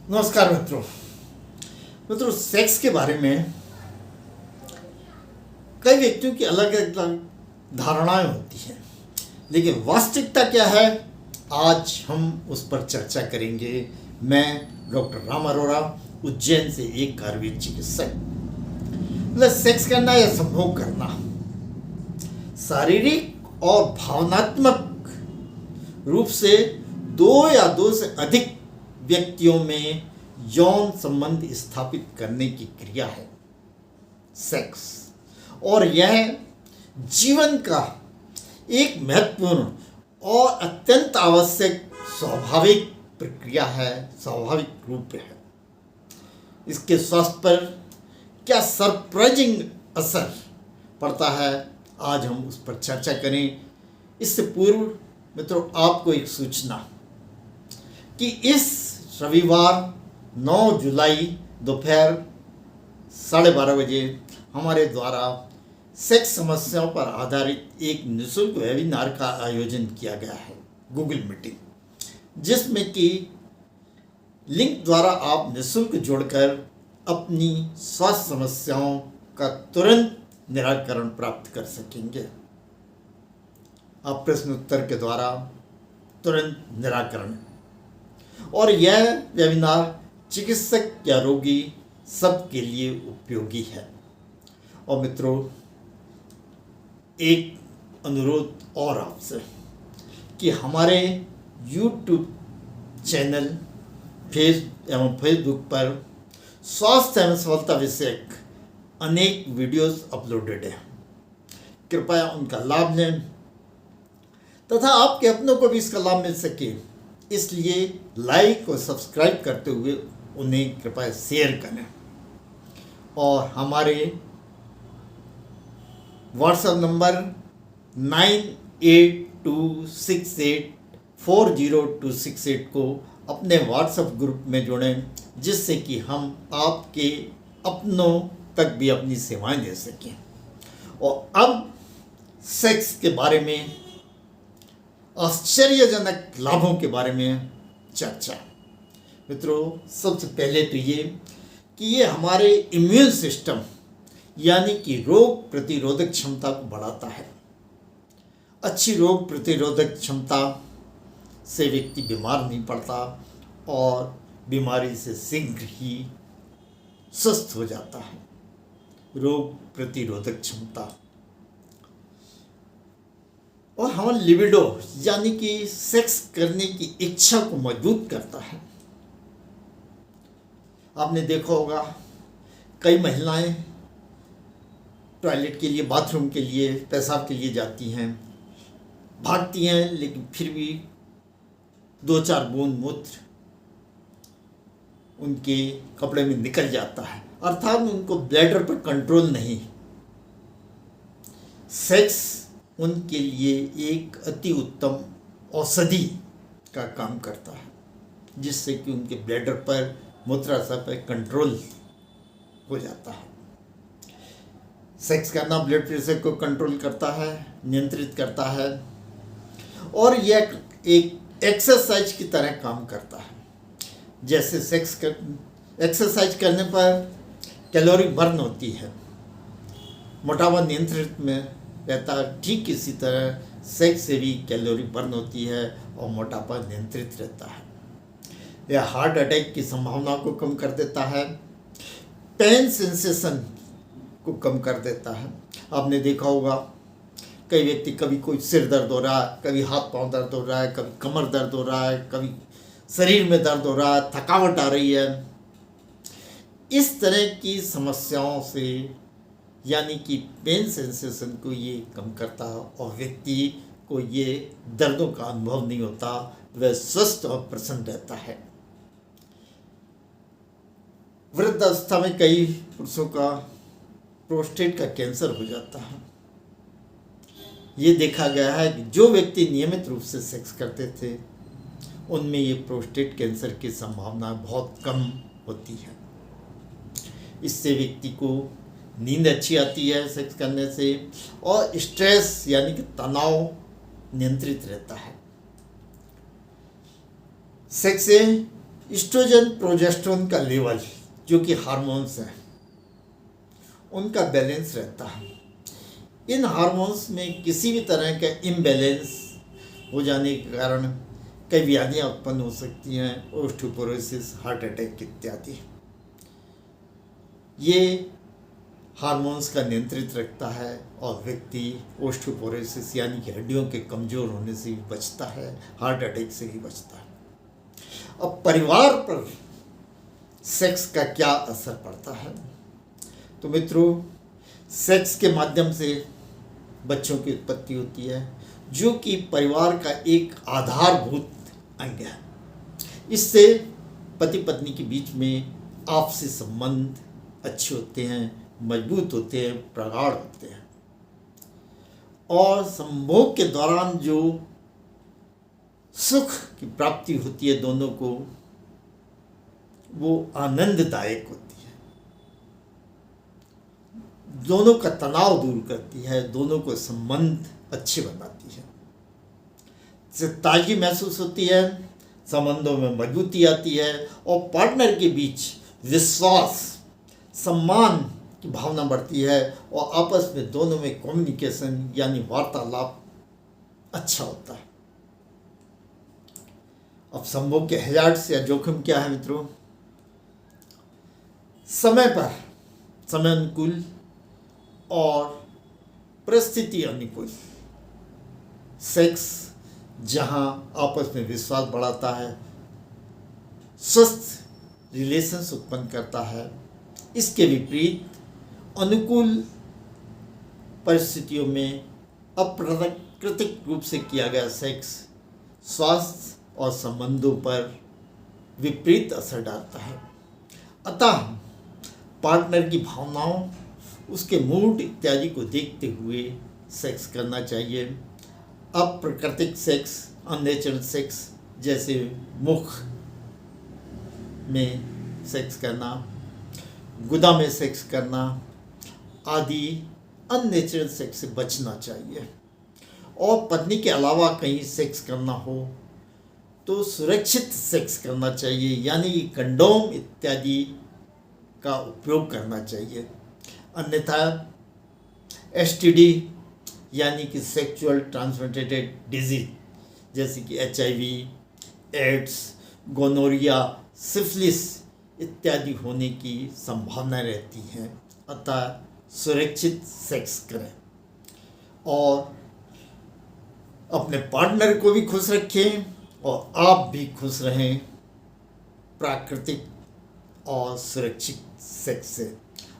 नमस्कार मित्रों सेक्स के बारे में कई व्यक्तियों की अलग अलग धारणाएं होती हैं, लेकिन वास्तविकता क्या है आज हम उस पर चर्चा करेंगे। मैं डॉक्टर राम अरोड़ा, उज्जैन से एक आयुर्वेद चिकित्सक। मतलब सेक्स करना या संभोग करना शारीरिक और भावनात्मक रूप से दो या दो से अधिक व्यक्तियों में यौन संबंध स्थापित करने की क्रिया है सेक्स, और यह जीवन का एक महत्वपूर्ण और अत्यंत आवश्यक स्वाभाविक प्रक्रिया है, स्वाभाविक रूप है। इसके स्वास्थ्य पर क्या सरप्राइजिंग असर पड़ता है, आज हम उस पर चर्चा करें। इससे पूर्व मित्रों आपको एक सूचना कि इस रविवार 9 जुलाई दोपहर 12:30 बजे हमारे द्वारा सेक्स समस्याओं पर आधारित एक निःशुल्क वेबिनार का आयोजन किया गया है, गूगल मीटिंग, जिसमें कि लिंक द्वारा आप निःशुल्क जोड़कर अपनी स्वास्थ्य समस्याओं का तुरंत निराकरण प्राप्त कर सकेंगे। आप प्रश्न उत्तर के द्वारा तुरंत निराकरण, और यह वेबिनार चिकित्सक या रोगी सबके लिए उपयोगी है। और मित्रों एक अनुरोध और आपसे कि हमारे YouTube चैनल एवं फेसबुक पर स्वास्थ्य एवं सफलता विषयक अनेक वीडियोस अपलोडेड हैं, कृपया उनका लाभ लें तथा आपके अपनों को भी इसका लाभ मिल सके, इसलिए लाइक और सब्सक्राइब करते हुए उन्हें कृपया शेयर करें। और हमारे व्हाट्सएप नंबर 9826840268 को अपने व्हाट्सएप ग्रुप में जोड़ें, जिससे कि हम आपके अपनों तक भी अपनी सेवाएं दे सकें। और अब सेक्स के बारे में, आश्चर्यजनक लाभों के बारे में चर्चा। मित्रों सबसे पहले तो ये कि ये हमारे इम्यून सिस्टम यानी कि रोग प्रतिरोधक क्षमता को बढ़ाता है। अच्छी रोग प्रतिरोधक क्षमता से व्यक्ति बीमार नहीं पड़ता और बीमारी से शीघ्र ही स्वस्थ हो जाता है। रोग प्रतिरोधक क्षमता और हमारी लिबिडो यानी कि सेक्स करने की इच्छा को मजबूत करता है। आपने देखा होगा कई महिलाएं टॉयलेट के लिए, बाथरूम के लिए, पेशाब के लिए जाती हैं, भागती हैं, लेकिन फिर भी 2-4 बूंद मूत्र उनके कपड़े में निकल जाता है, अर्थात उनको ब्लैडर पर कंट्रोल नहीं। सेक्स उनके लिए एक अति उत्तम औषधि का काम करता है, जिससे कि उनके ब्लैडर पर, मूत्राशय पर कंट्रोल हो जाता है। सेक्स करना ब्लड प्रेशर को कंट्रोल करता है, नियंत्रित करता है, और यह एक एक्सरसाइज की तरह काम करता है। जैसे एक्सरसाइज करने पर कैलोरी बर्न होती है, मोटापा नियंत्रित में रहता है, ठीक इसी तरह सेक्स से भी कैलोरी बर्न होती है और मोटापा नियंत्रित रहता है। यह हार्ट अटैक की संभावना को कम कर देता है, पेन सेंसेशन को कम कर देता है। आपने देखा होगा कई व्यक्ति, कभी कोई सिर दर्द हो रहा है, कभी हाथ पांव दर्द हो रहा है, कभी कमर दर्द हो रहा है, कभी शरीर में दर्द हो रहा है, थकावट आ रही है। इस तरह की समस्याओं से यानी कि पेन सेंसेशन को ये कम करता है और व्यक्ति को ये दर्दों का अनुभव नहीं होता, वह स्वस्थ और प्रसन्न रहता है। वृद्धावस्था में कई पुरुषों का प्रोस्टेट का कैंसर हो जाता है। ये देखा गया है कि जो व्यक्ति नियमित रूप से सेक्स करते थे उनमें ये प्रोस्टेट कैंसर की संभावना बहुत कम होती है। इससे व्यक्ति को नींद अच्छी आती है सेक्स करने से, और स्ट्रेस यानी कि तनाव नियंत्रित रहता है। सेक्स से एस्ट्रोजन प्रोजेस्टेरोन का लेवल जो कि हार्मोन्स हैं उनका बैलेंस रहता है। इन हार्मोन्स में किसी भी तरह का इम्बैलेंस हो जाने के कारण कई बीमारियाँ उत्पन्न हो सकती हैं, ओस्टियोपोरोसिस, हार्ट अटैक इत्यादि। ये हार्मोन्स का नियंत्रित रखता है और व्यक्ति ओस्टियोपोरोसिस यानी कि हड्डियों के कमज़ोर होने से भी बचता है, हार्ट अटैक से भी बचता है। अब परिवार पर सेक्स का क्या असर पड़ता है? तो मित्रों, सेक्स के माध्यम से बच्चों की उत्पत्ति होती है जो कि परिवार का एक आधारभूत अंग है। इससे पति पत्नी के बीच में आपसी संबंध अच्छे होते हैं, मजबूत होते हैं, प्रगाढ़ होते हैं और संभोग के दौरान जो सुख की प्राप्ति होती है दोनों को, वो आनंददायक होती है, दोनों का तनाव दूर करती है, दोनों को संबंध अच्छे बनाती है, ताजगी महसूस होती है, संबंधों में मजबूती आती है और पार्टनर के बीच विश्वास, सम्मान की भावना बढ़ती है और आपस में दोनों में कम्युनिकेशन यानी वार्तालाप अच्छा होता है। अब संभोग के हैजार्ड्स या जोखिम क्या है मित्रों? समय पर समय अनुकूल और परिस्थिति अनुकूल सेक्स जहां आपस में विश्वास बढ़ाता है, स्वस्थ रिलेशंस उत्पन्न करता है, इसके विपरीत अनुकूल परिस्थितियों में अप्राकृतिक रूप से किया गया सेक्स स्वास्थ्य और संबंधों पर विपरीत असर डालता है। अतः पार्टनर की भावनाओं, उसके मूड इत्यादि को देखते हुए सेक्स करना चाहिए। अप्राकृतिक सेक्स, अननेचुरल सेक्स जैसे मुख में सेक्स करना, गुदा में सेक्स करना आदि अननेचुरल सेक्स से बचना चाहिए। और पत्नी के अलावा कहीं सेक्स करना हो तो सुरक्षित सेक्स करना चाहिए, यानी कि कंडोम इत्यादि का उपयोग करना चाहिए। अन्यथा एसटीडी यानी कि सेक्सुअल ट्रांसमिटेड डिजीज जैसे कि एचआईवी, एड्स, गोनोरिया, सिफिलिस इत्यादि होने की संभावना रहती है। अतः सुरक्षित सेक्स करें और अपने पार्टनर को भी खुश रखें और आप भी खुश रहें प्राकृतिक और सुरक्षित सेक्स से।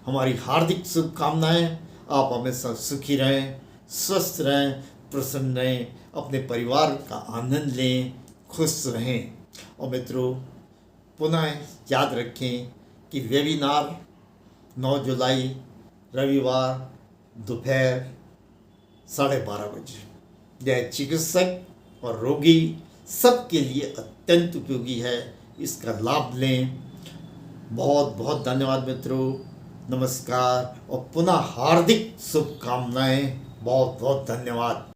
हमारी हार्दिक शुभकामनाएं। आप हमेशा सुखी रहें, स्वस्थ रहें, प्रसन्न रहें, अपने परिवार का आनंद लें, खुश रहें। और मित्रों, पुनः याद रखें कि वेबिनार 9 जुलाई रविवार दोपहर 12:30 बजे यह चिकित्सक और रोगी सबके लिए अत्यंत उपयोगी है। इसका लाभ लें। बहुत बहुत धन्यवाद मित्रों, नमस्कार और पुनः हार्दिक शुभकामनाएं। बहुत बहुत धन्यवाद।